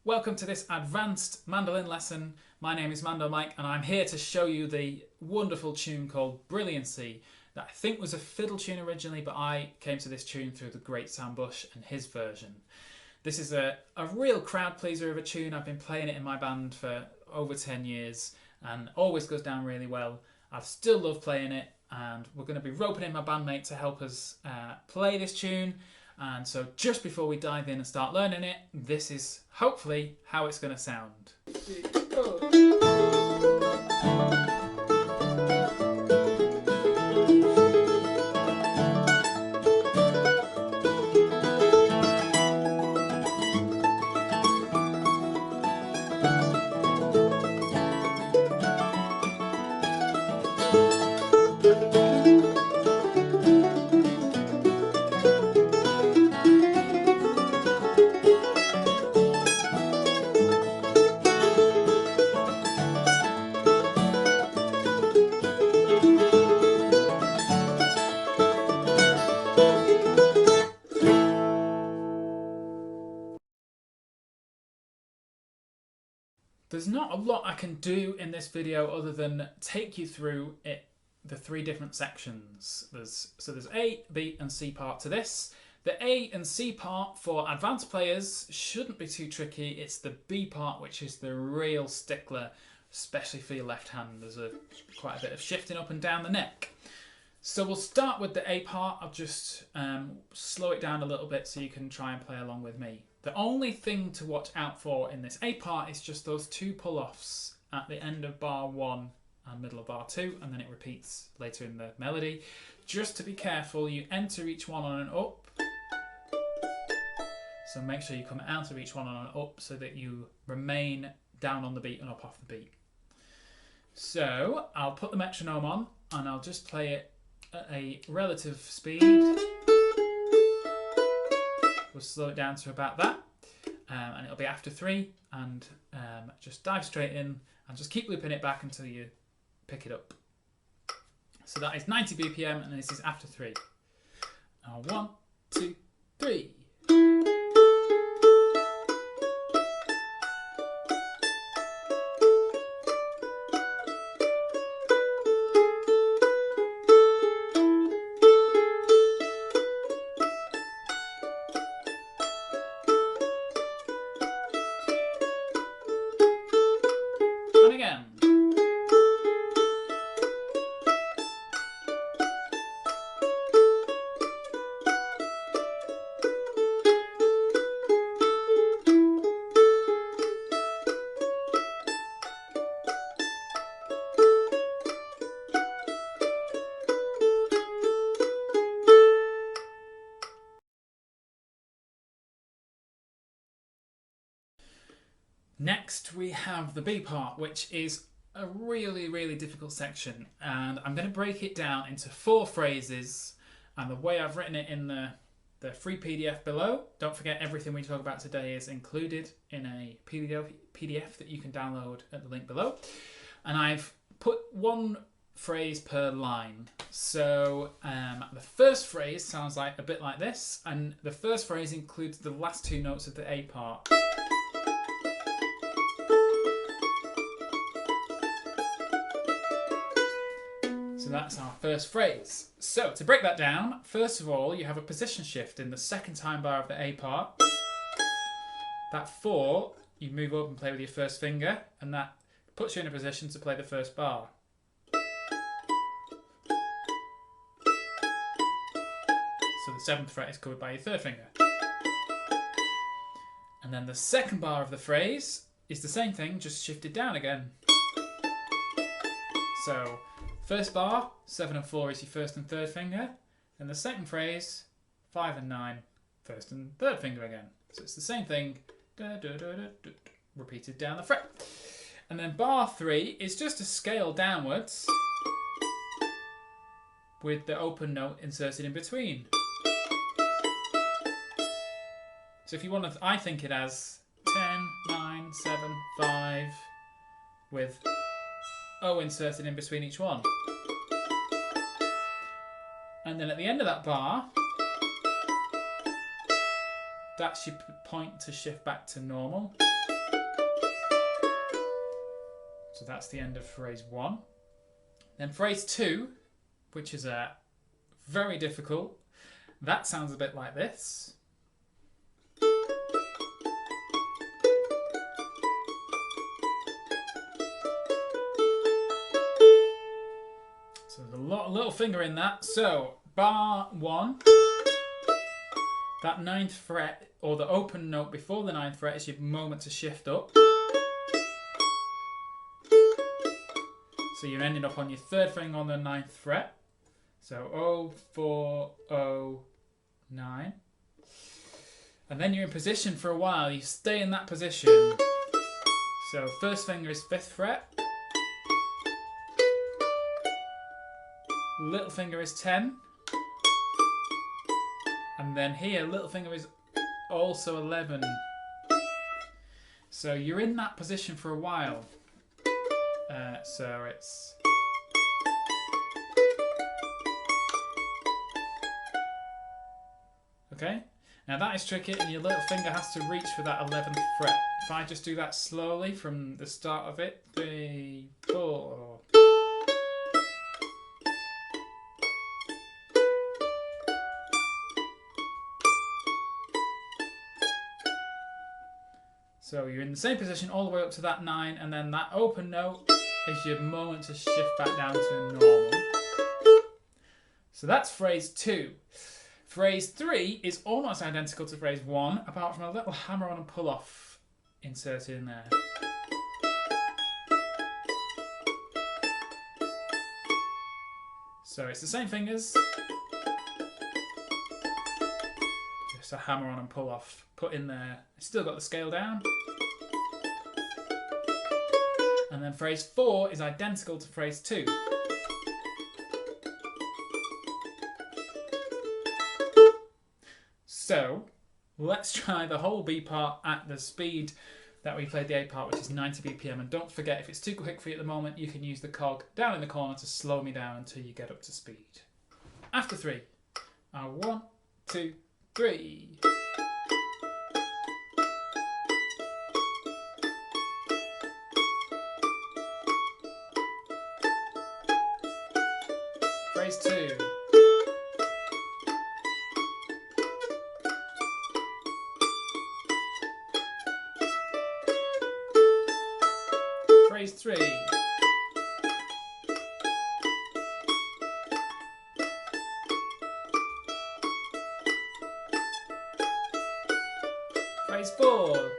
Welcome to this advanced mandolin lesson. My name is Mando Mike and I'm here to show you the wonderful tune called Brilliancy that I think was a fiddle tune originally, but I came to this tune through the great Sam Bush and his version. This is a real crowd pleaser of a tune. I've been playing it in my band for over 10 years and always goes down really well. I still love playing it, and we're going to be roping in my bandmate to help us play this tune. And so just before we dive in and start learning it, this is hopefully how it's going to sound. There's not a lot I can do in this video other than take you through it, the three different sections. There's A, B and C part to this. The A and C part for advanced players shouldn't be too tricky. It's the B part which is the real stickler, especially for your left hand. There's quite a bit of shifting up and down the neck. So we'll start with the A part. I'll just slow it down a little bit so you can try and play along with me. The only thing to watch out for in this A part is just those two pull-offs at the end of bar 1 and middle of bar 2, and then it repeats later in the melody. Just to be careful, you enter each one on an up. So make sure you come out of each one on an up so that you remain down on the beat and up off the beat. So I'll put the metronome on and I'll just play it at a relative speed. We'll slow it down to about that, and it'll be after 3, and just dive straight in and just keep looping it back until you pick it up. So that is 90 BPM and this is after 3. Now 1, 2, 3. And again. Next we have the B part, which is a really difficult section, and I'm going to break it down into 4 phrases, and the way I've written it in the free PDF below. Don't forget, everything we talk about today is included in a PDF that you can download at the link below, and I've put 1 phrase per line. So the first phrase sounds like a bit like this, and the first phrase includes the last 2 notes of the A part. So that's our first phrase. So to break that down, first of all, you have a position shift in the second time bar of the A part. That 4, you move up and play with your first finger, and that puts you in a position to play the first bar. So the 7th fret is covered by your third finger. And then the second bar of the phrase is the same thing, just shifted down again. So first bar, 7 and 4 is your first and third finger. And the second phrase, 5 and 9, first and third finger again. So it's the same thing, repeated down the fret. And then bar 3 is just a scale downwards with the open note inserted in between. So if you want to, I think it as 10, 9, 7, 5 with O inserted in between each one. And then at the end of that bar, that's your point to shift back to normal. So that's the end of phrase 1. Then phrase 2, which is very difficult. That sounds a bit like this. So there's a little finger in that. So bar 1, that 9th fret, or the open note before the 9th fret, is your moment to shift up. So you're ending up on your 3rd finger on the 9th fret. So 0, 4, 0, 9. And then you're in position for a while. You stay in that position. So 1st finger is 5th fret. Little finger is 10. And then here, little finger is also 11. So you're in that position for a while. So it's... Okay? Now that is tricky, and your little finger has to reach for that 11th fret. If I just do that slowly from the start of it, 3, 4... So you're in the same position all the way up to that 9, and then that open note is your moment to shift back down to normal. So that's phrase 2. Phrase 3 is almost identical to phrase 1, apart from a little hammer on and pull off inserted in there. So it's the same fingers, just a hammer on and pull off put in there. It's still got the scale down. And then phrase 4 is identical to phrase 2. So let's try the whole B part at the speed that we played the A part, which is 90 BPM. And don't forget, if it's too quick for you at the moment, you can use the cog down in the corner to slow me down until you get up to speed. After 3, 1, 2, 3. Phrase 2. Phrase 3. Phrase 4.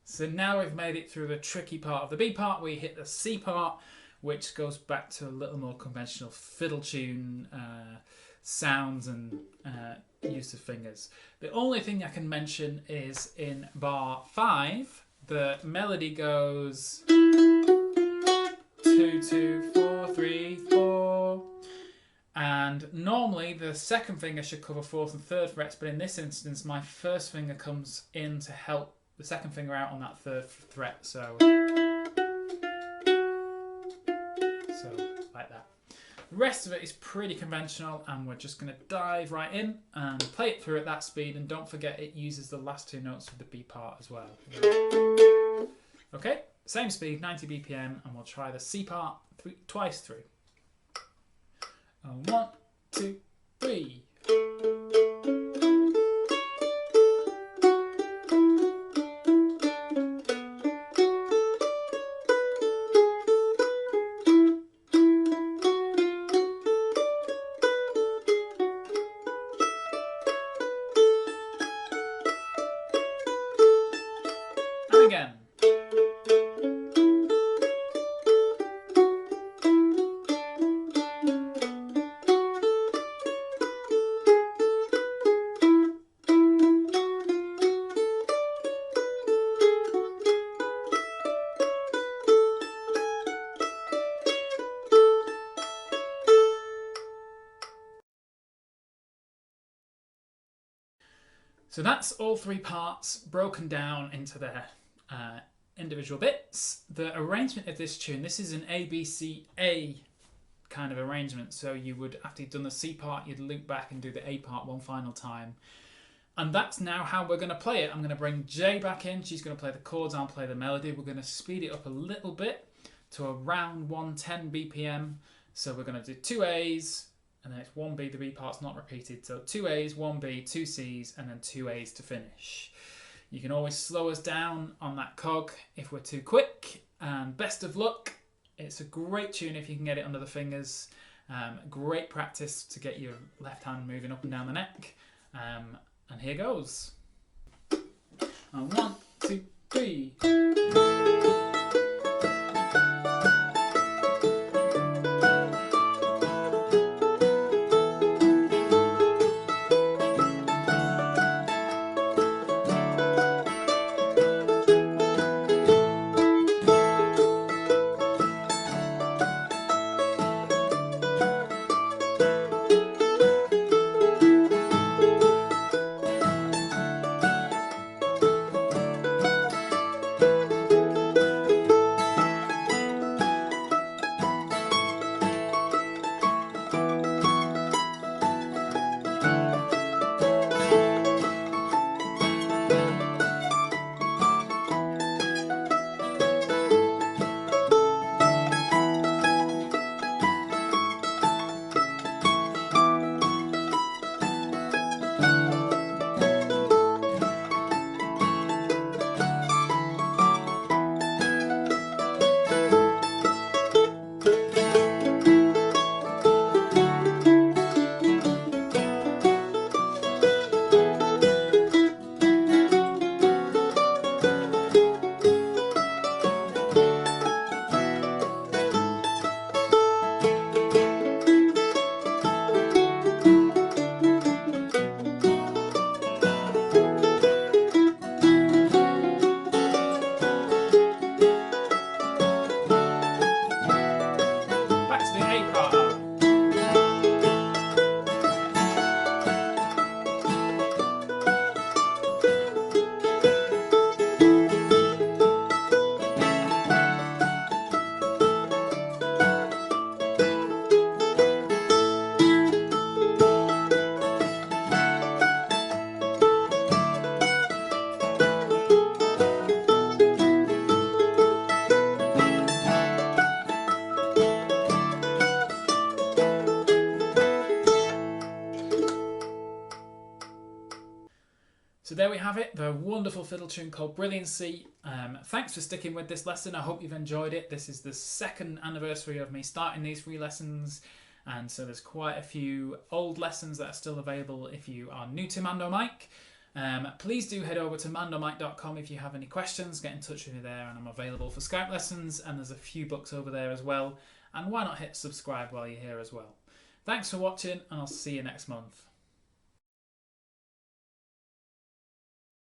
So now we've made it through the tricky part of the B part. We hit the C part, which goes back to a little more conventional fiddle tune sounds and use of fingers. The only thing I can mention is in bar 5, the melody goes 2, 2, 4, 3, 4. And normally the 2nd finger should cover 4th and 3rd frets, but in this instance my 1st finger comes in to help the 2nd finger out on that 3rd fret, so like that. The rest of it is pretty conventional, and we're just going to dive right in and play it through at that speed. And don't forget, it uses the last 2 notes of the B part as well. Okay, same speed, 90 BPM, and we'll try the C part twice through. 1, 2, 3. Again. So that's all 3 parts broken down into their individual bits. The arrangement of this tune, this is an ABCA kind of arrangement, so you would, after you've done the C part, you'd loop back and do the A part one final time. And that's now how we're going to play it. I'm going to bring Jay back in. She's going to play the chords, I'll play the melody. We're going to speed it up a little bit to around 110 BPM. So we're going to do 2 A's, and then it's 1 B, the B part's not repeated. So 2 A's, 1 B, 2 C's, and then 2 A's to finish. You can always slow us down on that cog if we're too quick. And best of luck. It's a great tune if you can get it under the fingers. Great practice to get your left hand moving up and down the neck. And here goes. 1, 2, 3. So there we have it, the wonderful fiddle tune called Brilliancy. Thanks for sticking with this lesson. I hope you've enjoyed it. This is the 2nd anniversary of me starting these free lessons, and so there's quite a few old lessons that are still available if you are new to Mando Mike. Please do head over to mandomike.com if you have any questions. Get in touch with me there, and I'm available for Skype lessons, and there's a few books over there as well. And why not hit subscribe while you're here as well. Thanks for watching, and I'll see you next month.